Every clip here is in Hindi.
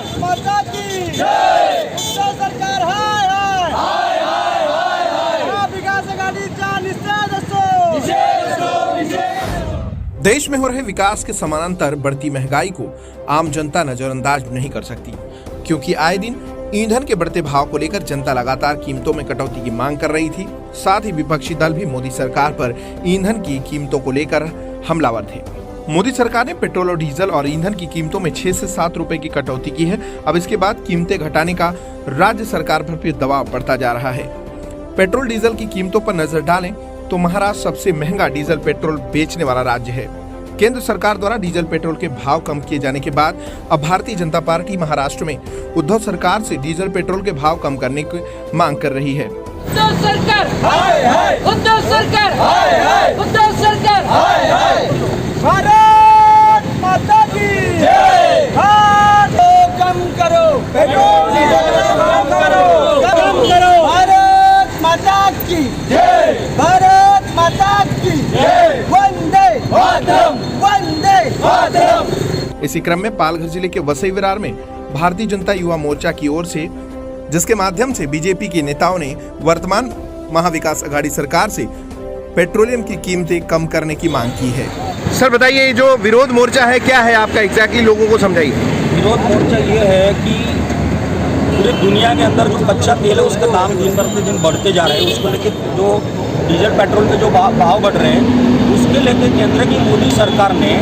भारत माता की जय। उत्तर सरकार हाय हाय हाय हाय हाय हाय। महाविकास आघाडीचा निषेध असो, निषेध असो, निषेध। देश में हो रहे विकास के समानांतर बढ़ती महंगाई को आम जनता नजरअंदाज नहीं कर सकती, क्योंकि आए दिन ईंधन के बढ़ते भाव को लेकर जनता लगातार कीमतों में कटौती की मांग कर रही थी। साथ ही विपक्षी दल भी मोदी सरकार पर ईंधन की कीमतों को लेकर हमलावर थे। मोदी सरकार ने पेट्रोल और डीजल और ईंधन की कीमतों में 6 से 7 रुपए की कटौती की है। अब इसके बाद कीमतें घटाने का राज्य सरकार पर भी दबाव बढ़ता जा रहा है। पेट्रोल डीजल की कीमतों पर नजर डालें तो महाराष्ट्र सबसे महंगा डीजल पेट्रोल बेचने वाला राज्य है। केंद्र सरकार द्वारा डीजल पेट्रोल के भाव कम किए जाने के बाद अब भारतीय जनता पार्टी महाराष्ट्र में उद्धव सरकार से डीजल पेट्रोल के भाव कम करने की मांग कर रही है। उद्धव सरकार हाय हाय, उद्धव सरकार हाय हाय, उद्धव सरकार हाय हाय। भारत माता की जय। कम करो पेट्रोल डीजल कम करो, कम करो। भारत माता की जय, भारत माता की जय। वंदे मातरम, वंदे मातरम। इसी क्रम में पालघर जिले के वसई विरार में भारतीय जनता युवा मोर्चा की ओर से, जिसके माध्यम से बीजेपी के नेताओं ने वर्तमान महाविकास आघाड़ी सरकार से पेट्रोलियम की कीमतें कम करने की मांग की है। सर बताइए, जो विरोध मोर्चा है क्या है आपका, एग्जैक्टली लोगों को समझाइए। विरोध मोर्चा ये है कि पूरी दुनिया के अंदर जो कच्चा तेल है उसके दाम दिन प्रतिदिन बढ़ते जा रहे हैं। उसको लेकर जो डीजल पेट्रोल के जो भाव बढ़ रहे हैं, उसके लेकर केंद्र की मोदी सरकार ने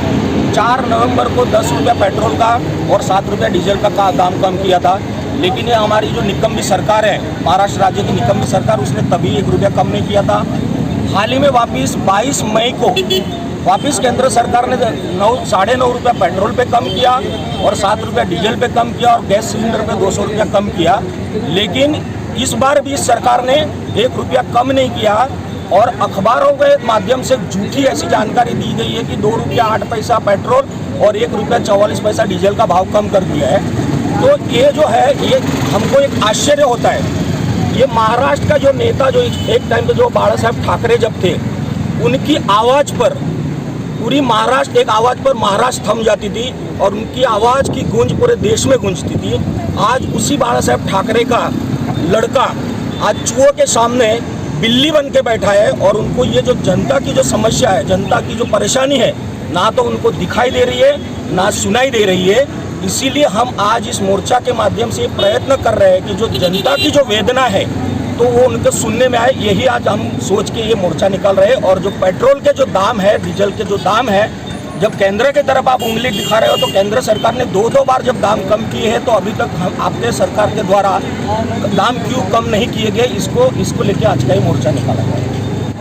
4 नवंबर को 10 रुपया पेट्रोल का और 7 रुपया डीजल का दाम कम किया था। लेकिन ये हमारी जो निकम्मी सरकार है, महाराष्ट्र राज्य की निकम्मी सरकार, उसने तभी 1 रुपया कम नहीं किया था। हाल ही में वापस 22 मई को वापस केंद्र सरकार ने 9.5 रुपया पेट्रोल पे कम किया और 7 रुपया डीजल पे कम किया और गैस सिलेंडर पे 200 रुपया कम किया। लेकिन इस बार भी सरकार ने 1 रुपया कम नहीं किया और अखबारों के माध्यम से झूठी ऐसी जानकारी दी गई है कि 2 रुपया 8 पैसा पेट्रोल और 1 रुपया 44 पैसा डीजल का भाव कम कर दिया है। तो ये जो है, ये हमको एक आश्चर्य होता है। ये महाराष्ट्र का जो नेता, जो एक टाइम पे जो बाला साहब ठाकरे जब थे, उनकी आवाज़ पर पूरी महाराष्ट्र, एक आवाज़ पर महाराष्ट्र थम जाती थी और उनकी आवाज़ की गूंज पूरे देश में गूंजती थी। आज उसी बाला साहब ठाकरे का लड़का आज चूहों के सामने बिल्ली बन के बैठा है और उनको ये जो जनता की जो समस्या है, जनता की जो परेशानी है, ना तो उनको दिखाई दे रही है ना सुनाई दे रही है। इसीलिए हम आज इस मोर्चा के माध्यम से प्रयत्न कर रहे हैं कि जो जनता की जो वेदना है तो वो उनको सुनने में आए। यही आज हम सोच के ये मोर्चा निकाल रहे हैं। और जो पेट्रोल के जो दाम है, डीजल के जो दाम है, जब केंद्र की तरफ आप उंगली दिखा रहे हो तो केंद्र सरकार ने 2 बार जब दाम कम किए हैं, तो अभी तक हम आपके सरकार के द्वारा दाम क्यों कम नहीं किए गए, इसको लेके आज का ही मोर्चा निकाला गया।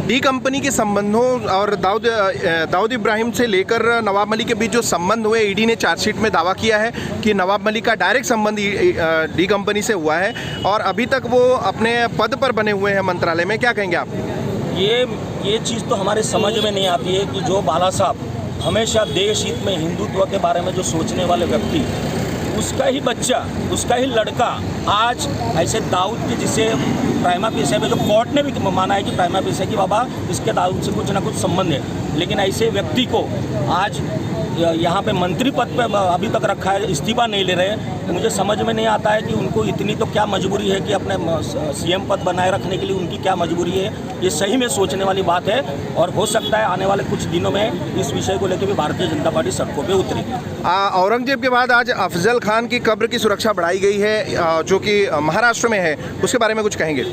डी कंपनी के संबंधों और दाऊद इब्राहिम से लेकर नवाब मलिक के बीच जो संबंध हुए, ईडी ने चार्जशीट में दावा किया है कि नवाब मलिक का डायरेक्ट संबंध डी कंपनी से हुआ है और अभी तक वो अपने पद पर बने हुए हैं मंत्रालय में। क्या कहेंगे आप? ये चीज़ तो हमारे समझ में नहीं आती है कि जो बाला साहब हमेशा देश हित में, हिंदुत्व के बारे में जो सोचने वाले व्यक्ति, उसका ही बच्चा, उसका ही लड़का आज ऐसे दाऊद की, जिसे प्राइमा फेसी में जो कोर्ट ने भी माना है कि प्राइमा फेसी की बाबा इसके दाऊद से कुछ ना कुछ संबंध है, लेकिन ऐसे व्यक्ति को आज यहाँ पे मंत्री पद पे अभी तक रखा है, इस्तीफा नहीं ले रहे। तो मुझे समझ में नहीं आता है कि उनको इतनी तो क्या मजबूरी है कि अपने सीएम पद बनाए रखने के लिए उनकी क्या मजबूरी है। ये सही में सोचने वाली बात है और हो सकता है आने वाले कुछ दिनों में इस विषय को लेकर भी भारतीय जनता पार्टी सड़कों पर उतरेगी। औरंगजेब के बाद आज अफजल खान की कब्र की सुरक्षा बढ़ाई गई है, जो कि महाराष्ट्र में है, उसके बारे में कुछ कहेंगे?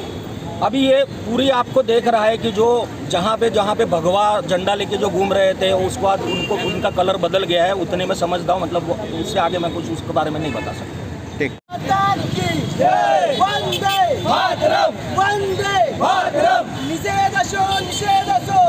अभी ये पूरी आपको देख रहा है कि जो जहाँ पे भगवा झंडा लेके जो घूम रहे थे, उसके बाद उनका कलर बदल गया है। उतने में समझता हूँ, मतलब उससे आगे मैं कुछ उसके बारे में नहीं बता सकता। ठीक। वंदे मातरम, वंदे मातरम। निषेध असो, निषेध असो।